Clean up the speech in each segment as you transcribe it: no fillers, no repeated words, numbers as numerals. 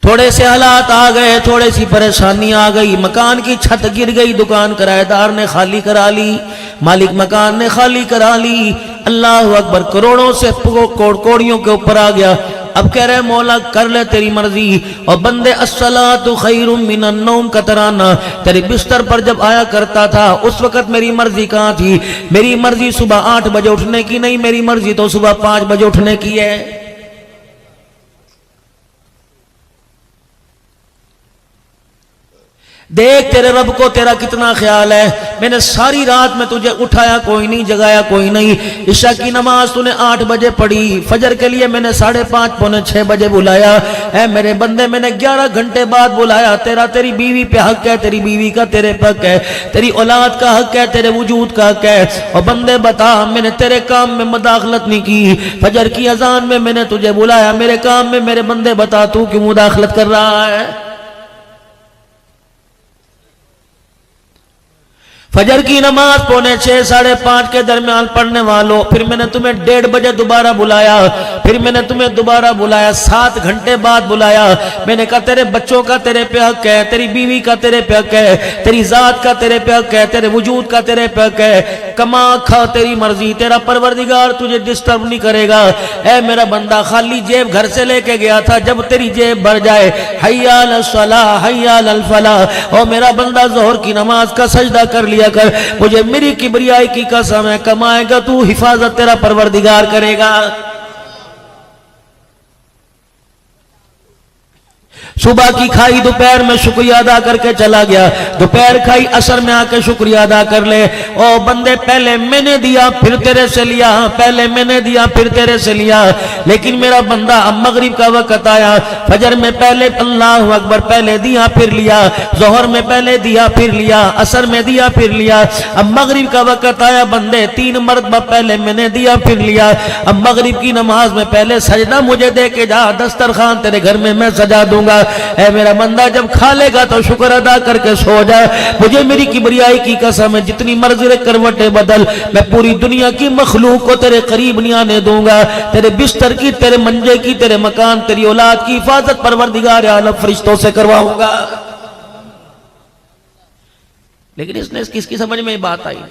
थोड़े से हालात आ गए, थोड़ी सी परेशानी आ गई, मकान की छत गिर गई, दुकान किराएदार ने खाली करा ली, मालिक मकान ने खाली करा ली। अल्लाह अकबर, करोड़ों से कोड़ियों के ऊपर आ गया। अब कह रहे मौला कर ले तेरी मर्जी। और बंदे अस्सलातु खैरुम मिनन नौम का तराना तेरे बिस्तर पर जब आया करता था, उस वक्त मेरी मर्जी कहाँ थी? मेरी मर्जी सुबह 8 बजे उठने की नहीं, मेरी मर्जी तो सुबह 5 बजे उठने की है। देख तेरे रब को तेरा कितना ख्याल है। मैंने सारी रात में तुझे उठाया कोई नहीं, जगाया कोई नहीं। इशा की नमाज तूने 8 बजे पढ़ी, फजर के लिए मैंने 5:30 पौने 6 बजे बुलाया। ऐ मेरे बंदे, मैंने 11 घंटे बाद बुलाया। तेरी बीवी पे हक है, तेरी बीवी का तेरे पे हक है, तेरी औलाद का हक है, तेरे वजूद का हक है। और बंदे बता, मैंने तेरे काम में मुदाखलत नहीं की। फजर की अजान में मैंने तुझे बुलाया, मेरे काम में मेरे बंदे बता तू क्यों मुदाखलत कर रहा है? फजर की नमाज पौने 6 5:30 के दरमियान पढ़ने वालों, फिर मैंने तुम्हें 1:30 बजे दोबारा बुलाया, फिर मैंने तुम्हें दोबारा बुलाया, 7 घंटे बाद बुलाया। मैंने कहा तेरे बच्चों का तेरे पे हक है, तेरी बीवी का तेरे पे हक है, तेरी जात का तेरे पे हक है, तेरे वजूद का तेरे पे हक है। कमा खा तेरी मर्जी, तेरा परवरदिगार तुझे डिस्टर्ब नहीं करेगा। ऐ मेरा बंदा, खाली जेब घर से लेके गया था, जब तेरी जेब भर जाए, हय्या अल सलाह हय्या अल फलाह। और मेरा बंदा जोहर की नमाज का सजदा कर लिया कर, मुझे मेरी किबरियाई की कसम है, कमाएगा तू, हिफाजत तेरा परवरदिगार करेगा। सुबह की खाई दोपहर में शुक्रिया अदा करके चला गया, दोपहर खाई असर में आके शुक्रिया अदा कर ले। ओ बंदे, पहले मैंने दिया फिर तेरे से लिया, पहले मैंने दिया फिर तेरे से लिया। लेकिन मेरा बंदा, अब मगरिब का वक्त आया, फजर में पहले अल्लाह अकबर पहले दिया फिर लिया, जोहर में पहले दिया फिर लिया, असर में दिया फिर लिया। अब मगरिब का वक्त आया बंदे, 3 मरतबा पहले मैंने दिया फिर लिया। अब मगरिब की नमाज में पहले सजदा मुझे दे के जा, दस्तरखान तेरे घर में मैं सजा दूंगा। ऐ मेरा बंदा, जब खा लेगा तो शुक्र अदा करके सो जा। मुझे मेरी किबरियाई की कसम है, जितनी मर्जी करवटें बदल, मैं पूरी दुनिया की मखलूक को तेरे करीब नहीं आने दूंगा। तेरे बिस्तर की, तेरे मंजे की, तेरे मकान, तेरी औलाद की हिफाजत परवरदिगार आलम फरिश्तों से करवाऊंगा। लेकिन इसने किसकी समझ में बात आई?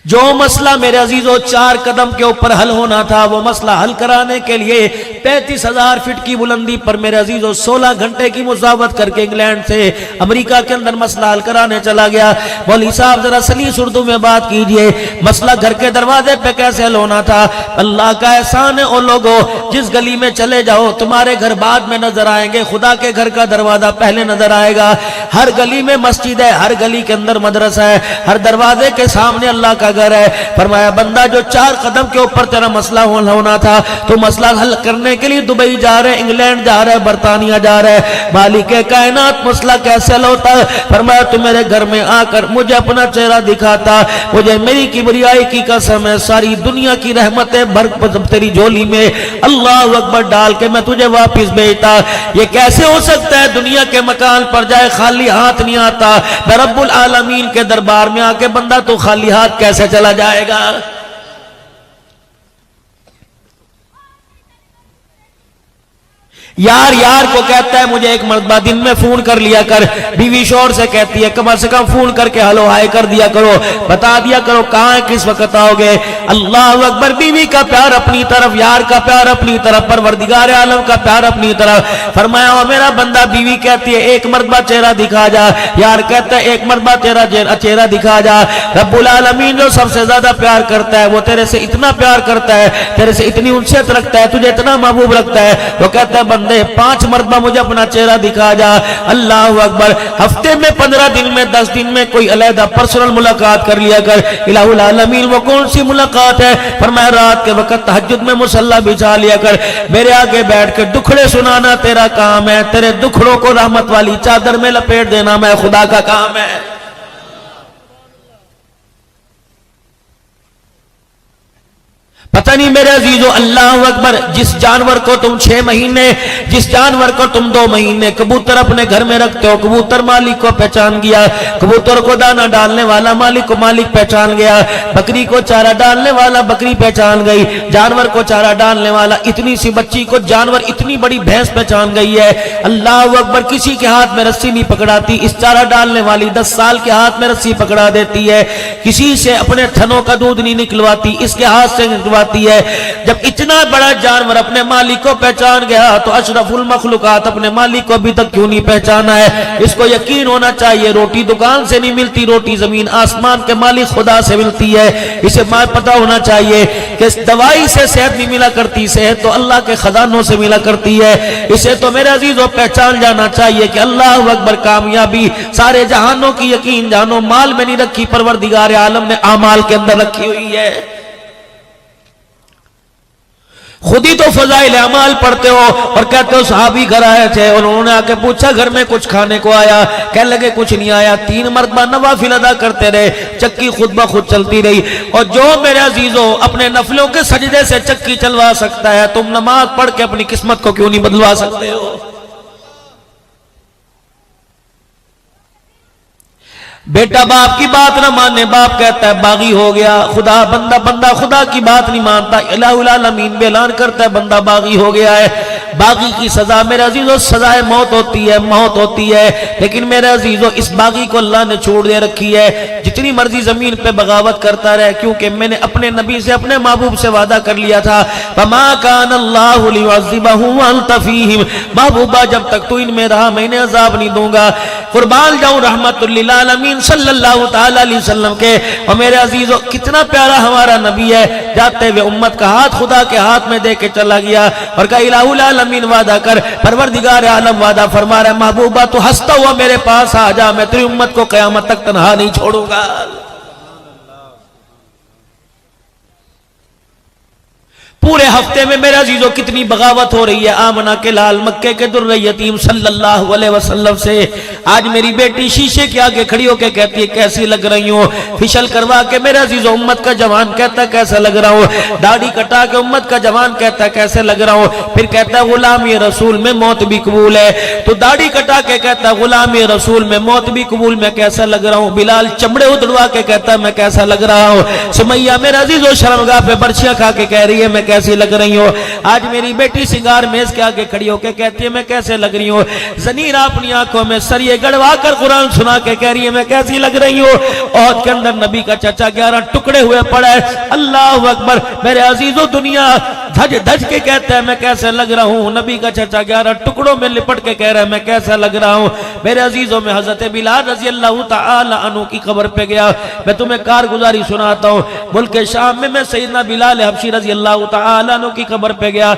जो मसला मेरे अजीजों 4 कदम के ऊपर हल होना था, वो मसला हल कराने के लिए 35,000 फीट की बुलंदी पर मेरे अजीजों 16 घंटे की मुसावत करके इंग्लैंड से अमेरिका के अंदर मसला हल कराने चला गया। मौलवी साहब जरा सलीस उर्दू में बात कीजिए, मसला घर के दरवाजे पे कैसे हल होना था? अल्लाह का एहसान है, ओ लोगों, जिस गली में चले जाओ तुम्हारे घर बाद में नजर आएंगे, खुदा के घर का दरवाजा पहले नजर आएगा। हर गली में मस्जिद है, हर गली के अंदर मदरसा है, हर दरवाजे के सामने अल्लाह का घर है। फरमाया बंदा, जो 4 कदम के ऊपर तेरा मसला होना था, तो मसला हल करने के लिए दुबई जा रहे, इंग्लैंड जा रहे, बरतानिया जा रहे, मालिक कायनात मसला कैसे हल होता है? फरमाया तू मेरे घर में आकर मुझे अपना चेहरा दिखाता, मुझे मेरी किबरियाई की कसम है, सारी दुनिया की रहमतें भर तेरी झोली में अल्लाह अकबर डाल के मैं तुझे वापिस भेजता। ये कैसे हो सकता है? दुनिया के मकान पर जाए खाली हाथ नहीं आता, रब्बुल आलमीन के दरबार में आके बंदा तो खाली हाथ कैसे चला जाएगा? यार यार को कहता है मुझे एक मर्तबा दिन में फोन कर लिया कर, बीवी शोर से कहती है कम से कम फोन करके हेलो हाय कर दिया करो, बता दिया करो कहां है, किस वक्त आओगे। अल्लाह अकबर, बीवी का प्यार अपनी तरफ, यार का प्यार अपनी तरफ, परवरदिगार आलम का प्यार अपनी तरफ। फरमाया ओ मेरा बंदा, बीवी कहती है एक मर्तबा चेहरा दिखा जा, यार कहता है एक मर्तबा तेरा चेहरा दिखा जा। रब्बुल आलमीन जो सबसे ज्यादा प्यार करता है, वो तेरे से इतना प्यार करता है, तेरे से इतनी उनसेत रखता है, तुझे इतना महबूब रखता है, वो कहता है 5 मरतबा मुझे अपना चेहरा दिखा जा। अल्लाह अकबर, हफ्ते में 15 दिन में 10 दिन में कोई अलहदा पर्सनल मुलाकात कर लिया कर। इलाहुल आलमीन, वो कौन सी मुलाकात है? फरमाया रात के वक्त तहज्जुद में मुसल्ला बिछा लिया कर, मेरे आगे बैठ के दुखड़े सुनाना तेरा काम है, तेरे दुखड़ों को रहमत वाली चादर में लपेट देना मैं खुदा का काम है। पता नहीं मेरे अजीजों, अल्लाह अकबर, जिस जानवर को तुम 6 महीने, जिस जानवर को तुम 2 महीने कबूतर अपने घर में रखते हो, कबूतर मालिक को पहचान गया, कबूतर को दाना डालने वाला मालिक को मालिक पहचान गया, बकरी को चारा डालने वाला बकरी पहचान गई, जानवर को चारा डालने वाला, इतनी सी बच्ची को जानवर, इतनी बड़ी भैंस पहचान गई है। अल्लाह अकबर, किसी के हाथ में रस्सी नहीं पकड़ाती, इस चारा डालने वाली 10 साल के हाथ में रस्सी पकड़ा देती है, किसी से अपने थनों का दूध नहीं निकलवाती, इसके हाथ से निकलवाती है। जब इतना बड़ा जानवर अपने मालिक को पहचान गया तो अशरफुल मखलूकात अपने मालिक को अभी तक क्यों नहीं पहचाना है? इसको यकीन होना चाहिए रोटी दुकान से नहीं मिलती, रोटी जमीन आसमान के मालिक खुदा से मिलती है। इसे पता होना चाहिए कि दवाई से सेहत नहीं मिला करती, सेहत तो अल्लाह के खजानों से मिला करती है। इसे तो मेरे अजीजों पहचान जाना चाहिए कि अल्लाह अकबर, कामयाबी सारे जहानों की यकीन जानो माल में नहीं रखी, परवरदिगार आलम ने आमाल के अंदर रखी हुई है। खुद ही तो फजाइल अमाल पढ़ते हो और कहते हो सहाबी घर आए थे और उन्होंने आके पूछा घर में कुछ खाने को आया, कहने लगे कुछ नहीं आया, 3 मरतबा नवाफिल अदा करते रहे, चक्की खुद ब खुद चलती रही। और जो मेरे अजीजों अपने नफलों के सजदे से चक्की चलवा सकता है, तुम नमाज पढ़ के अपनी किस्मत को क्यों नहीं बदलवा सकते हो? बेटा बाप की बात ना माने, बाप कहता है बागी हो गया, खुदा बंदा खुदा की बात नहीं मानता, इलाहुल आलमीन भी ऐलान करता है बंदा बागी हो गया है। बागी की सजा मेरे अजीजों सजाए मौत होती है, मौत होती है। लेकिन मेरे अजीजों इस बागी को अल्लाह ने छोड़ दे रखी है, जितनी मर्जी जमीन पे बगावत करता रहे, क्योंकि मैंने अपने नबी से, अपने महबूब से वादा कर लिया था, फमा कान अल्लाहु लियुअज़्ज़िबहुम व अंत फ़ीहिम, महबूबा जब तक तू इनमें रहा मैं इन्हें अज़ाब नहीं दूंगा। कुर्बान जाऊं रहमतुल लिल आलमीन सल्लल्लाहु तआला अलैहि वसल्लम के। और मेरे अजीजों कितना प्यारा हमारा नबी है, जाते हुए उम्मत का हाथ खुदा के हाथ में दे के चला गया और कहा इलाहुल आलमीन वादा कर, परवरदिगार आलम वादा फरमा रहा है महबूबा तू हंसता हुआ मेरे पास आ जा, मैं तेरी उम्मत को क़यामत तक तन्हा नहीं छोड़ूंगा। पूरे हफ्ते में मेरे अजीजों कितनी बगावत हो रही है आमना के लाल मक्के के दुर्रे यतीम सल्लल्लाहु अलैहि वसल्लम से। आज मेरी बेटी शीशे के आगे खड़ी होकर कहती है कैसी लग रही हूँ, फिशल करवा के मेरे अजीजों उम्मत का जवान कहता है कैसा लग रहा हूँ, दाढ़ी कटा के उम्मत का जवान कहता है कैसे लग रहा हूँ, फिर कहता है गुलाम ये रसूल में मौत भी कबूल है, तो दाढ़ी कटा के कहता है गुलाम ये रसूल में मौत भी कबूल, मैं कैसा लग रहा हूँ। बिलाल चमड़े उधड़वा के कहता है मैं कैसा लग रहा हूँ। सुमैया मेरे अजीजों शर्मगाह पे बर्छियां खा के कह रही है मैं कैसी लग रही हो। आज मेरी बेटी सिंगार मेज के आगे खड़ी होकर कहती है मैं कैसे लग रही हूँ। जनीरा अपनी आंखों में सरिये गड़वा कर कुरान सुना के कह रही है मैं कैसी लग रही हूँ। औद के अंदर नबी का चचा 11 टुकड़े हुए पड़ा है। अल्लाह अकबर मेरे अजीजों दुनिया धज धज के कहता है मैं कैसे लग रहा हूँ। नबी का चचा 11 टुकड़ों में लिपट के कह रहा है मैं कैसा लग रहा हूँ। मेरे अजीजों में हजरत बिलाल रजी अल्लाह तआला अन्हु की खबर पे गया। मैं तुम्हें कारगुजारी सुनाता हूँ। मुल्क शाम में मैं सैयदना बिलाल हबशी रजी अल्लाह तआला अन्हु की खबर पे गया।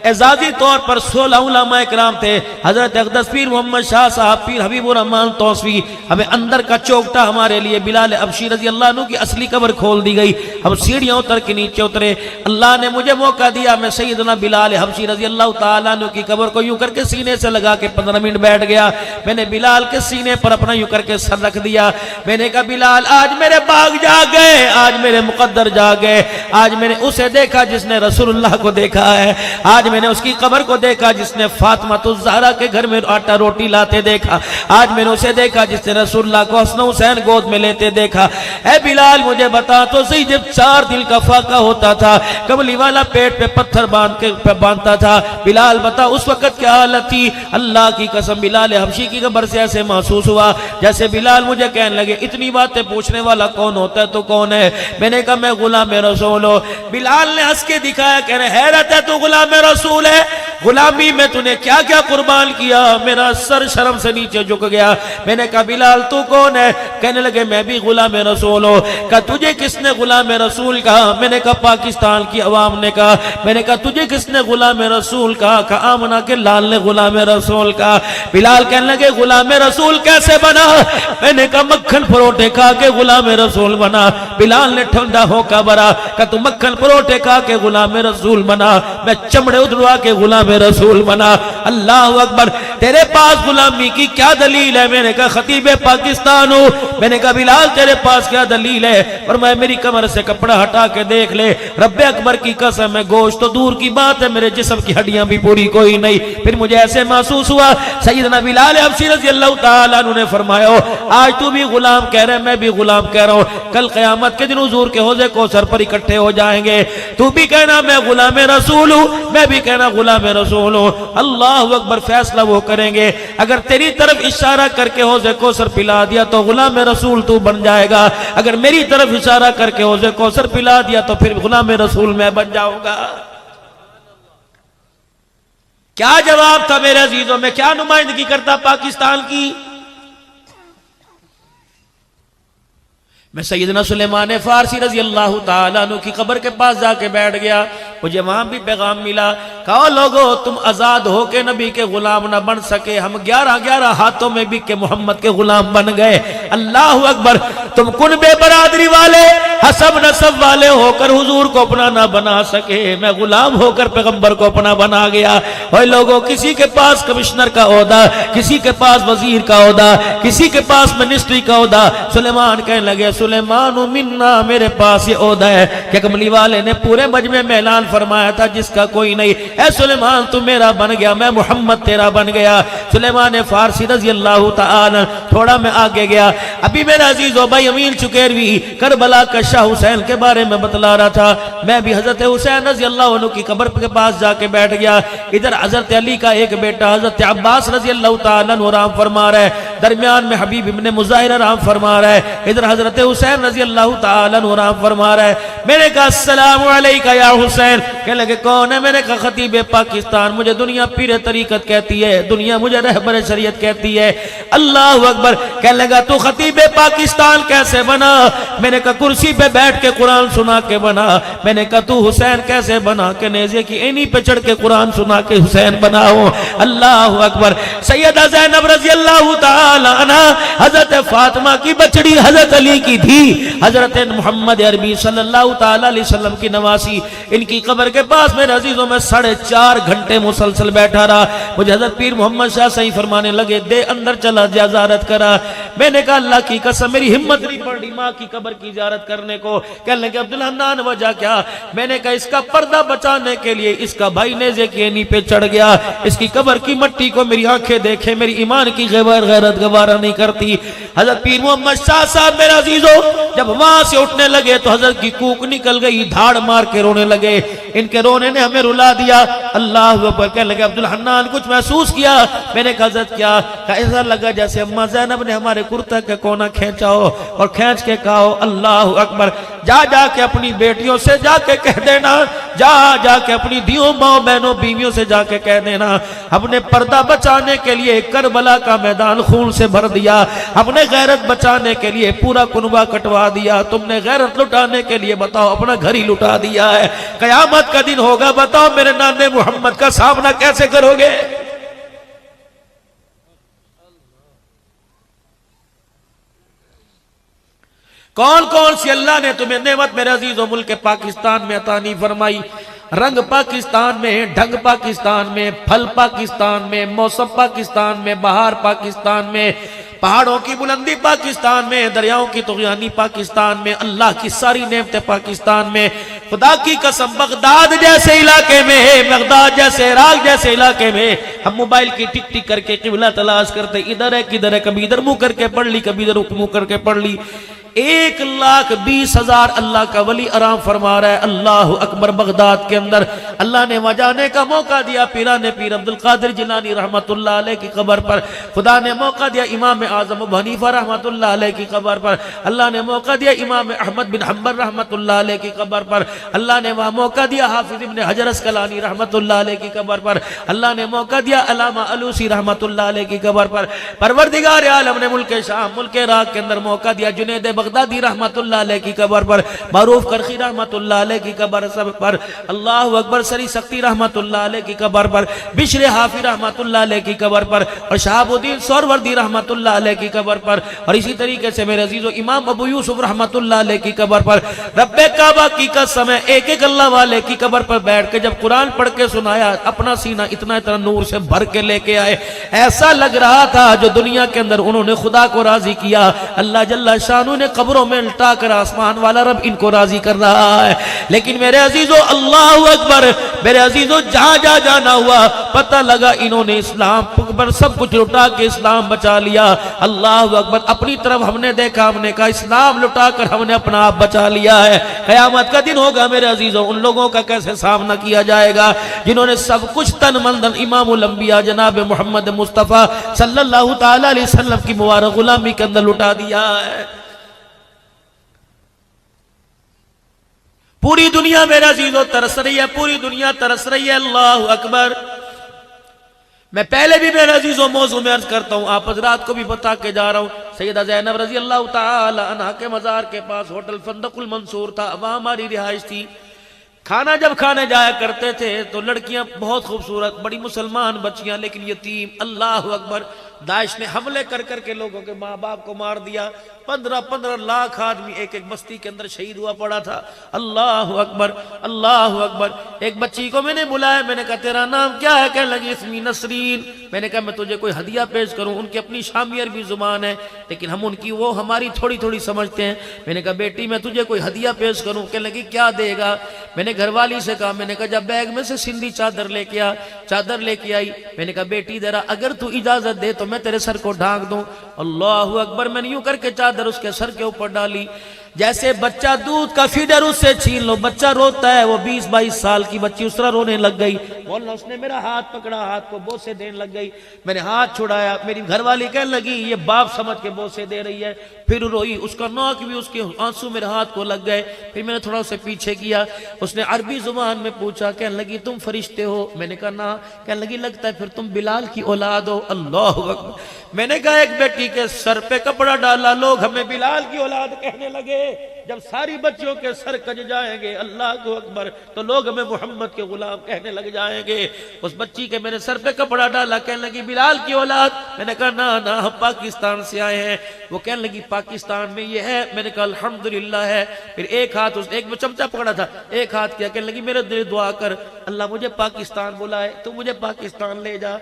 एजाजी तौर पर 16 उलमा इकराम थे। हजरत अक़दस पीर मोहम्मद शाह साहब, पीर हबीबुर रहमान तौसवी, हमें अंदर का चौकटा हमारे लिए बिलाल हबशी रजी अल्लाह अन्हु की असली कब्र खोल दी गई। हम सीढ़ियां उतर के नीचे उतरे। अल्लाह ने मुझे मौका दिया, मैं सैयदना बिलाल हबशी रजी अल्लाह तआला अन्हु की कब्र को यूं करके सीने से लगा के 15 मिनट बैठ गया। मैंने बिलाल के सीने पर अपना यूं करके सर रख दिया। मैंने कहा बिलाल आज मेरे बाग जाग गए, आज मेरे मुकद्दर जाग गए। आज मैंने उसे देखा जिसने रसूलुल्लाह को देखा है। आज मैंने उसकी कब्र को देखा जिसने फातिमा तुज़ ज़हरा के घर में आटा रोटी लाते देखा। आज मैंने उसे देखा जिसने रसूलुल्लाह को हसन हुसैन गोद में लेते देखा। ऐ बिलाल मुझे बता तो सही, जब 4 दिल का फाका होता था, कमली वाला पेट पे पत्थर बांधता था, बिलाल बता उस वक्त क्या हालत थी। अल्लाह की कसम बिलाल हबशी की कब्र से ऐसे महसूस हुआ जैसे बिलाल मुझे कहने लगे इतनी बातें पूछने वाला कौन होता है तो कौन है। मैंने कहा मैं गुलाम रसूल हूं। बिलाल ने हंस के दिखाया, कह रहे हैरत है तू गुलाम रसूल है, गुलामी में तूने क्या क्या कुर्बान किया। मेरा सर शर्म से नीचे झुक गया। मैंने कहा बिलाल तू कौन है। कहने लगे मैं भी गुलाम रसूल हूं। कहा तुझे किसने गुलाम रसूल कहा। मैंने कहा पाकिस्तान की अवाम ने कहा। मैंने कहा तुझे किसने गुलाम रसूल कहा। कहा आमना के लाल ने गुलाम रसूल कहा। बिलाल कहने लगे गुलाम रसूल कैसे बना। मैंने कहा मक्खन परोठे खा के गुलाम रसूल बना। बिलाल ने ठंडा होकर बरा। कहा तू मक्खन परोठे खा के गुलाम रसूल बना, मैं चमड़े उधड़वा के गुलाम रसूल बना। अल्लाह अकबर, तेरे पास गुलामी की क्या दलील है? मैंने कहा खतीब पाकिस्तान हूँ। मैंने कहा बिलाल तेरे पास क्या दलील है? और मैं मेरी कमर से कपड़ा हटा के देख ले, रब्बे अकबर की कसम है, गोश्त तो दूर की बात है, मेरे जिस्म की हड्डियां भी पूरी कोई नहीं। फिर मुझे ऐसे महसूस हुआ, सैयदना बिलाल हबशी रज़ी अल्लाह ताला अन्हु ने फरमाया, आज तू भी गुलाम कह रहा है, मैं भी गुलाम कह रहा हूँ, कल क़यामत के दिन हुजूर के हौज़े कौसर पर इकट्ठे हो जाएंगे। तू भी कहना मैं गुलाम रसूल हूँ, मैं भी कहना गुलाम रसूल हूँ। अल्लाह अकबर, फैसला वो करेंगे। अगर तेरी तरफ इशारा करके हौज़े कौसर पिला दिया तो गुलाम रसूल तू बन जाएगा, अगर मेरी तरफ इशारा करके हौज़े कौसर पिला दिया तो फिर गुलाम रसूल मैं बन जाऊंगा। क्या जवाब था मेरे अजीजों में? क्या नुमाइंदगी करता पाकिस्तान की? मैं सैयदना सुलेमान फारसी रजी अल्लाह ताला अन्हु की कब्र के पास जाके बैठ गया। मुझे वहां भी पैगाम मिला, कहो लोगो तुम आजाद हो के नबी के गुलाम ना बन सके, हम 11-11 हाथों में भी के मोहम्मद के गुलाम बन गए। अल्लाह अकबर, तुम कुनबे बरादरी वाले, हसब नसब वाले होकर हुजूर को अपना ना बना सके, मैं गुलाम होकर पैगंबर को अपना बना गया। और लोगों, किसी के पास कमिश्नर का ओहदा, किसी के पास वजीर का ओहदा, किसी के पास मिनिस्ट्री का ओहदा। सुलेमान कहने लगे, सुलेमान मिन्ना, मेरे पास ये ओहदा है कि कमली वाले ने पूरे मजमे में ऐलान फरमाया था जिसका कोई नहीं। ऐ सुलेमान तू मेरा बन गया, मैं मोहम्मद तेरा बन गया। सुलेमान फारसी रजी अल्लाह ताला, थोड़ा मैं आगे गया, अभी मेरा अजीजो भाई अमीन चुकेरवी करबला का शाह हुसैन के बारे में बतला रहा था। मैं भी हजरत हुसैन रजी अल्लाह अन्हु की कब्र के पास जाके बैठ गया। इधर हजरत अली का एक बेटा हजरत अब्बास रजी अल्लाह ताला अन्हु आराम फरमा रहा है, दरमियान में हबीब इब्ने मुज़ाहिर आराम फरमा रहा है, इधर हजरत हुसैन रजी अल्लाह ताला अन्हु आराम फरमा रहा है। मैंने कहा अस्सलामु अलैका या हुसैन। कहने लगे कौन है? मैंने कहा खतीब पाकिस्तान, मुझे दुनिया पीर तरीकत कहती है, दुनिया मुझे रहबर शरीयत कहती है। अल्लाह अकबर। कहने लगा तू खतीब पाकिस्तान कैसे बना? मैंने कहा कुर्सी पे बैठ के कुरान सुना के बना। मैंने कहा तू हुसैन कैसे बना? के नेज़े की एनी पे चढ़ के कुरान सुना के हुसैन बना हो। अल्लाह अकबर। सैयदा ज़ैनब रज़ी अल्लाह ताला अन्हा, हजरत फातिमा की बचड़ी, हजरत अली की धी, हजरत मोहम्मद अरबी सल्लल्लाहु ताला अलैहि वसल्लम की नवासी, इनकी कब्र के पास मेरे अजीजों में 4.5 घंटे मुसलसल बैठा रहा। मुझे हजरत पीर मोहम्मद शाह सही फरमाने लगे, दे अंदर चला जा, ज़ियारत करा। मैंने कहा अल्लाह की कसम मेरी हिम्मत नहीं पड़ रही माँ की कब्र की ज़ियारत करने को। कहने लगे अब्दुल हन्नान वजह क्या? मैंने कहा इसका पर्दा बचाने के लिए इसका भाई नेज़े की एनी पे चढ़ गया, इसकी कब्र की मट्टी को मेरी आंखें देखे, मेरी ईमान की गैरत गवारा नहीं करती। हजरत पीर मोहम्मद शाह साहब मेरे अजीजों जब वहां से उठने लगे तो हजरत की कूक निकल गई, धाड़ मार के रोने लगे। इनके रोने ने हमें रुला दिया। अल्लाह अकबर। कहने लगे अब्दुल हन्नान कुछ महसूस किया? मैंने कहा हजरत क्या? ऐसा लगा जैसे अम्मा ज़ैनब ने हमारे कुर्ता के कोना खींचा हो और खींच के कहा हो अल्लाह अकबर। जा जाके अपनी बेटियों से जाके कह देना, जा जाके अपनी धियों माओ बहनों बीवियों से जाके कह देना, अपने पर्दा बचाने के लिए करबला का मैदान खून से भर दिया, अपने गैरत बचाने के लिए पूरा कुनबा कटवा दिया, तुमने गैरत लुटाने के लिए बताओ अपना घर ही लुटा दिया है। कयामत का दिन होगा, बताओ मेरे नाने मोहम्मद का सामना कैसे करोगे? कौन कौन सी अल्लाह ने तुम्हें नेमत मेरे अजीजों मुल्क पाकिस्तान में अता नहीं फरमाई? रंग पाकिस्तान में, ढंग पाकिस्तान में, फल पाकिस्तान में, मौसम पाकिस्तान में, बहार पाकिस्तान में, पहाड़ों की बुलंदी पाकिस्तान में, दरियाओं की तुग़यानी पाकिस्तान में, अल्लाह की सारी नेमतें पाकिस्तान में। खुदा की कसम बगदाद जैसे इलाके में, बगदाद जैसे इराक जैसे इलाके में हम मोबाइल की टिक टिक करके किबला तलाश करते, इधर है किधर है, कभी इधर मुंह करके पढ़ ली, कभी इधर मुंह करके पढ़ ली। 1,20,000 अल्लाह का वली आराम फरमा रहा है। अल्लाह अकबर। बगदाद के अंदर अल्लाह ने वहाँ जाने का मौका दिया पीराने पीर अब्दुल कादिर जिलानी रहमतुल्लाह अलैह की कब्र पर। खुदा ने मौका दिया इमाम आजम अबू हनीफा रहमतुल्लाह अलैह की कब्र पर। अल्लाह ने मौका दिया इमाम अहमद बिन हंबल रहमतुल्लाह अलैह की कब्र पर। अल्लाह ने वहाँ मौका दिया हाफिज इब्न हजर अस्कलानी रहमतुल्लाह अलैह की कब्र पर। अल्लाह ने मौका दिया अल्लामा अलूसी रहमतुल्लाह अलैह की कब्र पर। परवरदिगार आलम ने मुल्क शाम, मुल्क इराक के अंदर मौका दिया जुनैद बगदादी रहमतुल्लाह अलैह की कब्र पर, मारूफ करखी रहमतुल्लाह अलैह की कब्र सब पर, अल्लाह अकबर सरी सख्ती रहमतुल्लाह अलैह की कब्र पर, बिश्र हाफी रहमतुल्लाह अलैह की कब्र पर, और शहाबुद्दीन सोहरवर्दी रहमतुल्लाह अलैह की कब्र पर, और इसी तरीके से मेरे अजीजों इमाम अबू यूसुफ रहमतुल्लाह अलैह की कब्र पर, रब्बे काबा की कसम है एक एक अल्लाह वाले की कब्र पर बैठ के जब कुरान पढ़ के सुनाया, अपना सीना इतना इतना नूर से भर के लेके आए, ऐसा लग रहा था जो दुनिया के अंदर उन्होंने खुदा को राजी किया, अल्लाह जल्ला शानू ने कब्रों में लटा कर आसमान वाला रब इनको राजी कर रहा है। लेकिन मेरे अजीजों अल्लाह अकबर, मेरे अजीजों जहां जहां जाना हुआ पता लगा इन्होंने इस्लाम पर सब कुछ लुटा के इस्लाम बचा लिया। अल्लाह अकबर, अपनी तरफ हमने देखा, हमने कहा इस्लाम लुटा कर हमने अपना आप बचा लिया है। क़यामत का दिन होगा मेरे अजीजों, उन लोगों का कैसे सामना किया जाएगा जिन्होंने सब कुछ तन मन धन इमामुल अंबिया जनाब मोहम्मद मुस्तफ़ा सल्लल्लाहु ताला अलैहि वसल्लम की मुबारक गुलामी के अंदर लुटा दिया है। पूरी दुनिया मेरा अजीजों तरस रही है, पूरी दुनिया तरस रही है। अल्लाह अकबर। मैं पहले भी मेरे अजीजों मौजू में अर्ज करता हूं, आप हजरात को भी बता के जा रहा हूं, सैयदा ज़ैनब रजी अल्लाह ताला अन्हा के मज़ार के पास होटल फंदकुल मंसूर था, वहां हमारी रिहाइश थी। खाना जब खाने जाया करते थे तो लड़कियां बहुत खूबसूरत, बड़ी मुसलमान बच्चियां, लेकिन यतीम। अल्लाह अकबर, दाइश ने हमले कर करके लोगों के माँ बाप को मार दिया। 15-15 लाख आदमी एक एक बस्ती के अंदर शहीद हुआ पड़ा था। अल्लाह अकबर, अल्लाह अकबर। एक बच्ची को मैंने बुलाया, मैंने कहा तेरा नाम क्या है? कहने लगी इसमी नसरीन। मैंने कहा मैं तुझे कोई हदिया पेश करूं? उनकी अपनी शामी अरबी जुबान है, लेकिन हम उनकी वो हमारी थोड़ी थोड़ी समझते हैं। मैंने कहा बेटी मैं तुझे कोई हदिया पेश करूं? कहने लगी क्या देगा? मैंने घरवाली से कहा, मैंने कहा जब बैग में से सिंधी चादर लेके आ, चादर लेके आई। मैंने कहा बेटी जरा अगर तू इजाजत दे तो मैं तेरे सर को ढांक दूं। अल्लाह अकबर। मैंने यूं करके चादर उसके सर के ऊपर डाली, जैसे बच्चा दूध का फीडर उससे छीन लो, बच्चा रोता है, वो 20-22 साल की बच्ची उस तरह रोने लग गई। बोलना उसने मेरा हाथ पकड़ा, हाथ को बोसे देने लग गई। मैंने हाथ छुड़ाया, मेरी घरवाली कहने लगी ये बाप समझ के बोसे दे रही है, फिर रोई, उसका नाक भी उसके आंसू मेरे हाथ को लग गए। फिर मैंने थोड़ा उसे पीछे किया, उसने अरबी जुबान में पूछा, कहने लगी तुम फरिश्ते हो? मैंने कहा ना। कहने लगी लगता है फिर तुम बिलाल की औलाद हो। अल्लाह अकबर। मैंने कहा एक बेटी के सर पे कपड़ा डाला, लोग हमें बिलाल की औलाद कहने लगे। जब सारी बच्चियों के सर कज जाएंगे अल्लाह अकबर, तो लोग हमें मोहम्मद के गुलाम कहने लग जाएंगे। उस बच्ची के मेरे सर पे कपड़ा डाला, कहने लगी बिलाल की औलाद। मैंने कहा ना ना हम पाकिस्तान से आए हैं। वो कहने लगी पाकिस्तान में ये है? मैंने कहा अल्हम्दुलिल्लाह है। फिर एक हाथ उसने, एक में चमचा पकड़ा था, एक हाथ किया, कहने लगी मेरे दिल दुआ कर अल्लाह मुझे पाकिस्तान बुलाए, तू मुझे पाकिस्तान ले जा।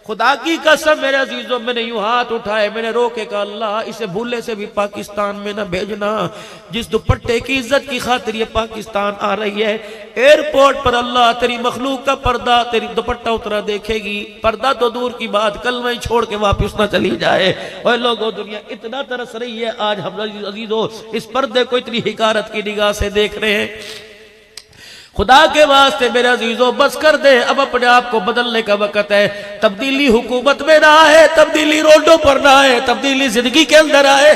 खुदा की कसम मेरे अजीजों, मैंने यूं हाथ उठाए, मैंने रोके कहा अल्लाह इसे भूले से भी पाकिस्तान में न भेजना। जिस दुपट्टे की इज्जत की खातिर ये पाकिस्तान आ रही है, एयरपोर्ट पर अल्लाह तेरी मखलूक का पर्दा, तेरी दुपट्टा उतरा देखेगी। पर्दा तो दूर की बात, कल वहीं छोड़ के वापिस ना चली जाए। और लोगों दुनिया इतना तरस रही है, आज हम अजीजों इस पर्दे को इतनी हिकारत की निगाह से देख रहे हैं। खुदा के वास्ते मेरे अजीजों बस कर दे, अब अपने आप को बदलने का वक्त है। तब्दीली हुकूमत में ना आए, तब्दीली रोडों पर ना आए, तब्दीली जिंदगी के अंदर आए।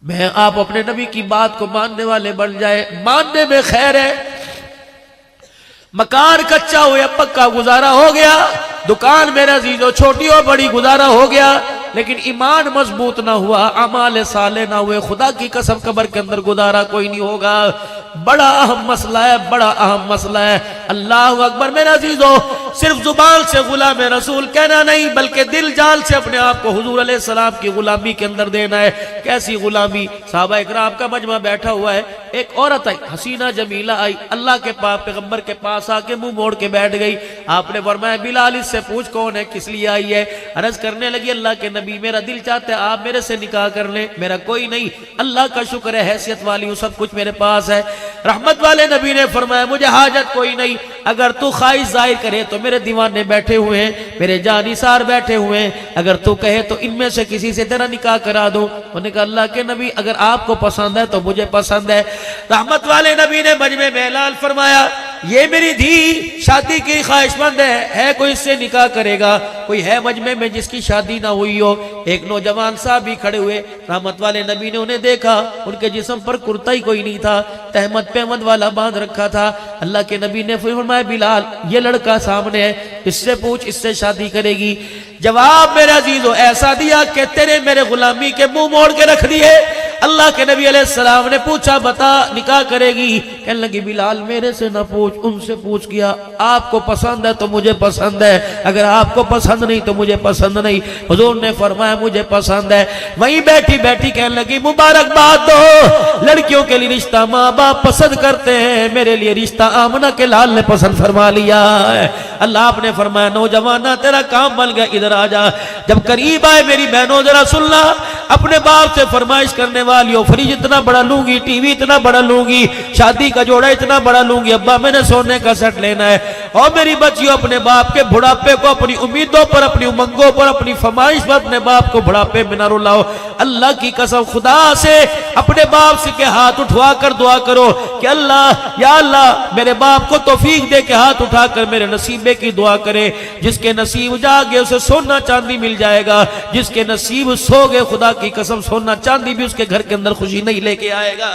मैं आप अपने नबी की बात को मानने वाले बन जाए, मानने में खैर है। मकान कच्चा हो या पक्का गुजारा हो गया, दुकान मेरे अजीजों छोटी हो बड़ी गुजारा हो गया, लेकिन ईमान मजबूत ना हुआ, अमाल साले ना हुए, खुदा की कसम कब्र के अंदर गुजारा कोई नहीं होगा। बड़ा अहम मसला है, बड़ा अहम मसला है। अल्लाह अकबर। मेरे अजीजों सिर्फ जुबान से गुलाम रसूल कहना नहीं, बल्कि दिल जान से अपने आप को हुजूर अलैहिस्सलाम की गुलामी के अंदर देना है। कैसी गुलामी? साहबा इकराम का मजमा बैठा हुआ है, एक औरत आई, हसीना जमीला आई, अल्लाह के पास पैगंबर के पास आके मुंह मोड़ के बैठ गई। आपने फरमाया बिलाल इससे पूछ कौन है, किस लिए आई है? अर्ज करने लगी अल्लाह के नबी मेरा दिल चाहता है आप मेरे से निकाह कर लें, मेरा कोई नहीं, अल्लाह का शुक्र है हैसियत वाली हूं, सब कुछ मेरे पास है। रहमत वाले नबी ने फरमाया मुझे हाजत कोई नहीं, अगर तू ख्वाहिश जाहिर करे तो मेरे दीवाने बैठे हुए हैं, मेरे जानिसार बैठे हुए हैं, अगर तू कहे तो इनमें से किसी से तेरा निकाह करा दो। उन्होंने कहा अल्लाह के नबी अगर आपको पसंद है तो मुझे पसंद है। रहमत वाले नबी ने मजमे में ऐलान फरमाया ये मेरी धी शादी की ख्वाहिशमंद है कोई इससे निकाह करेगा? कोई है मजमे में जिसकी शादी ना हुई हो? एक नौजवान साहब भी खड़े हुए, रहमत वाले नबी ने उन्हें देखा, उनके जिस्म पर कुर्ता ही कोई नहीं था, तहमद पेमद वाला बांध रखा था। अल्लाह के नबी ने फरमाया बिलाल ये लड़का सामने है, इससे पूछ, इससे शादी करेगी? जवाब मेरे अजीजों ऐसा दिया कि तेरे मेरे गुलामी के मुंह मोड़ के रख दिए। अल्लाह के नबी अलैहिस्सलाम ने पूछा बता निकाह करेगी? कहने लगी बिलाल मेरे से ना पूछ, उनसे पूछ किया। आपको पसंद है तो मुझे पसंद है, अगर आपको पसंद नहीं तो मुझे पसंद नहीं। हुजूर ने फरमाया मुझे पसंद है। वहीं बैठी बैठी कहने लगी मुबारकबाद दो, लड़कियों के लिए रिश्ता माँ बाप पसंद करते हैं, मेरे लिए रिश्ता आमना के लाल ने पसंद फरमा लिया है। अल्लाह आपने फरमाया नौजवाना तेरा काम बन गया, इधर आ जा। जब करीब आए मेरी बहनों जरा सुनना, अपने बाप से फरमाइश करने वाली, फ्रिज इतना बड़ा लूंगी, टीवी इतना बड़ा लूंगी, शादी का जोड़ा इतना बड़ा लूंगी, अब्बा मैंने सोने का सेट लेना है। और मेरी बच्चियों अपने बाप के बुढ़ापे को अपनी उम्मीदों पर, अपनी उमंगों पर, अपनी फरमाइश पर अपने बाप को बुढ़ापे में न रुलाओ। अल्लाह की कसम खुदा से अपने बाप से के हाथ उठवा कर दुआ करो कि अल्लाह या अल्लाह मेरे बाप को तौफीक दे के हाथ उठाकर मेरे नसीबे की दुआ करे। जिसके नसीब जागे उसे सोना चांदी मिल जाएगा, जिसके नसीब सो गए खुदा की कसम सोना चांदी भी उसके घर के अंदर खुशी नहीं लेके आएगा।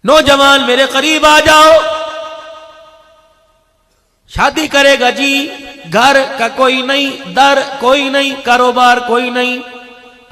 नौजवान मेरे करीब आ जाओ, शादी करेगा जी, घर का कोई नहीं, दर कोई नहीं, कारोबार कोई नहीं।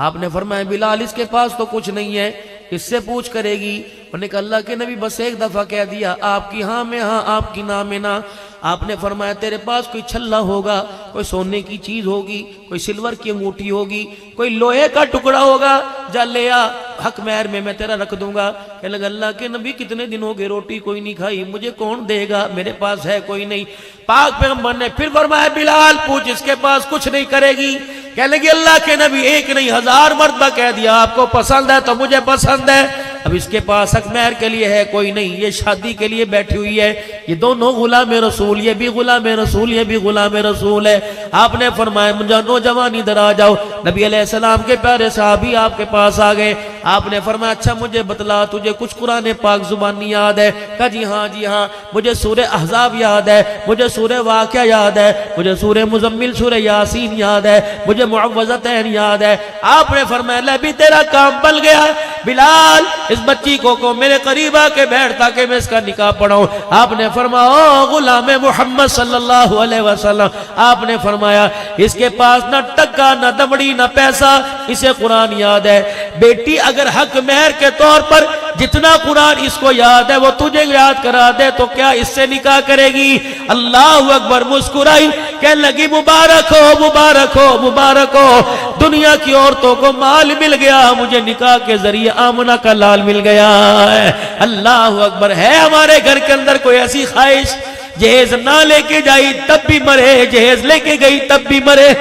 आपने फरमाया बिलाल इसके पास तो कुछ नहीं है, इससे पूछ करेगी? उन्होंने कहा अल्लाह के नबी बस एक दफा कह दिया, आपकी हाँ में हाँ, आपकी ना में ना। आपने फरमाया तेरे पास कोई छल्ला होगा, कोई सोने की चीज होगी, कोई सिल्वर की अंगूठी होगी, कोई लोहे का टुकड़ा होगा, जा ले आ, हक महर में मैं तेरा रख दूंगा। कहने लगा अल्लाह के नबी कितने दिन हो गए रोटी कोई नहीं खाई, मुझे कौन देगा, मेरे पास है कोई नहीं। पाक पैगंबर ने फिर फरमाया बिलाल पूछ, इसके पास कुछ नहीं करेगी? कहने लगी अल्लाह के नबी एक नहीं 1000 मर्तबा कह दिया, आपको पसंद है तो मुझे पसंद है। अब इसके पास हक महर के लिए है कोई नहीं, ये शादी के लिए बैठी हुई है, ये दोनों गुलाम रसूल, ये भी गुलाम रसूल, ये भी गुलाम रसूल है। आपने फरमाया मुझे नौजवान इधर आ जाओ। नबी अलैहिस्सलाम के प्यारे साहबी आपके पास आ गए। आपने फरमाया अच्छा मुझे बतला तुझे कुछ कुरान पाक जुबानी याद है? कहा जी हाँ, मुझे सूरह अहज़ाब याद है, मुझे सूरह वाक़िया याद है, मुझे सूरह मुज़म्मिल सूरह यासीन याद है, मुझे मुअव्वज़तैन याद है। आपने फरमाया ले भी तेरा काम बन गया। बिलाल इस बच्ची को मेरे करीब आके बैठ ताकि मैं इसका निकाह पढ़ाऊं। आपने फरमाया ओ गुलाम मोहम्मद सल्लल्लाहु अलैहि वसल्लम, आपने फरमाया इसके पास न टक्का न दमड़ी न पैसा, इसे कुरान याद है। बेटी अगर हक महर के तौर पर जितना कुरान इसको याद है वो तुझे याद करा दे तो क्या इससे निकाह करेगी? अल्लाहु अकबर। मुस्कुराई, कहने लगी मुबारक हो, मुबारक हो, मुबारक हो, दुनिया की औरतों को माल मिल गया, मुझे निकाह के जरिए आमना का लाल मिल गया है। अल्लाहु अकबर। है हमारे घर के अंदर कोई ऐसी ख्वाहिश जहेज ना लेके जाई तब भी मरे, जहेज लेके गई तब भी मरे?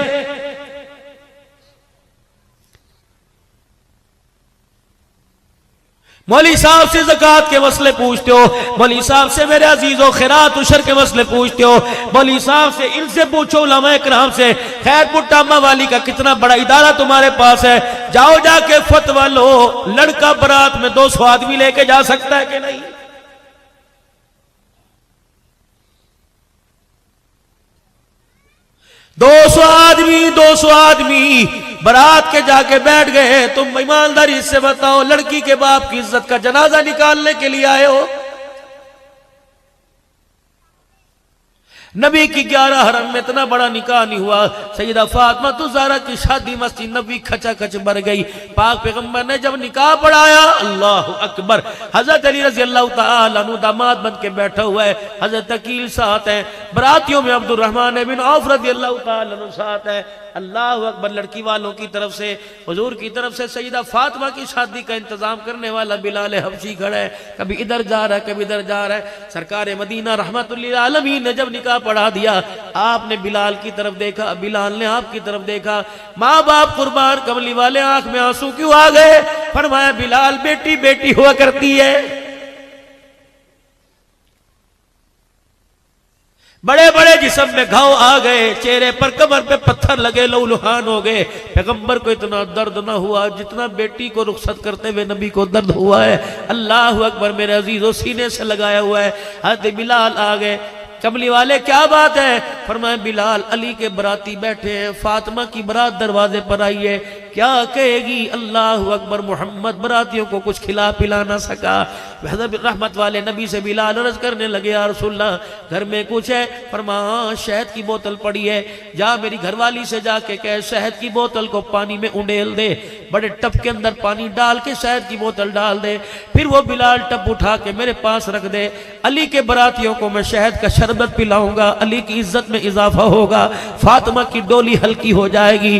मौली साहब से ज़कात के मसले पूछते हो, मौली साहब से मेरे अजीजों खैरात उशर के मसले पूछते हो, मौली साहब से इनसे पूछो, उलमाए किराम से, खैरपुर टामा वाली का कितना बड़ा इदारा तुम्हारे पास है, जाओ जाके फतवा लो, लड़का बारात में 200 आदमी लेके जा सकता है कि नहीं? दो सौ आदमी बारात के जाके बैठ गए। तुम ईमानदारी से बताओ लड़की के बाप की इज्जत का जनाजा निकालने के लिए आए हो? नबी की 11 हरम में इतना बड़ा निकाह नहीं हुआ। सैयदा फातिमा ज़हरा की शादी मस्जिद नबी खचाखच भर गई। पाक पैगंबर ने जब निकाह पढ़ाया, अल्लाह अकबर, हजरत अली रज़ी अल्लाह तआला अन्हु दामाद बन के बैठा हुआ है, हजरत अकील साथ है, बरातियों में अब्दुर्रहमान बिन औफ रज़ी अल्लाह तआला अन्हु साथ है। अल्लाह अकबर। लड़की वालों की तरफ से, हुजूर की तरफ से सैयदा फातिमा की शादी का इंतजाम करने वाला बिलाल हबशी खड़ा है, कभी इधर जा रहा है कभी इधर जा रहा है। सरकार मदीना रहमतुल लिल आलमीन ने जब निकाह पढ़ा दिया, आपने बिलाल की तरफ देखा, बिलाल ने आपकी तरफ देखा। माँ बाप कुर्बान, कमली वाले आंख में आंसू क्यों आ गए? फरमाया बिलाल बेटी बेटी हुआ करती है। बड़े बड़े जिस्म में घाव आ गए, चेहरे पर कमर पे पत्थर लगे, लहूलुहान हो गए। पैगंबर को इतना दर्द ना हुआ जितना बेटी को रुखसत करते हुए नबी को दर्द हुआ है। अल्लाह अकबर मेरे अजीजों, सीने से लगाया हुआ है। हज़रत बिलाल आ गए, कमली वाले क्या बात है? फरमाए बिलाल अली के बराती बैठे हैं, फातिमा की बरात दरवाजे पर आई है, क्या कहेगी? अल्लाह अकबर, मोहम्मद बरातियों को कुछ खिला पिला ना सका। रहमत वाले नबी से बिलाल अर्ज करने लगे, या रसूलल्लाह घर में कुछ है? फरमाया शहद की बोतल पड़ी है, जा मेरी घरवाली से जाके कह शहद की बोतल को पानी में उंडेल दे, बड़े टप के अंदर पानी डाल के शहद की बोतल डाल दे, फिर वो बिलाल टप उठा के मेरे पास रख दे। अली के बरातियों को मैं शहद का शरबत पिलाऊंगा, अली की इज्जत में इजाफा होगा, फातिमा की डोली हल्की हो जाएगी।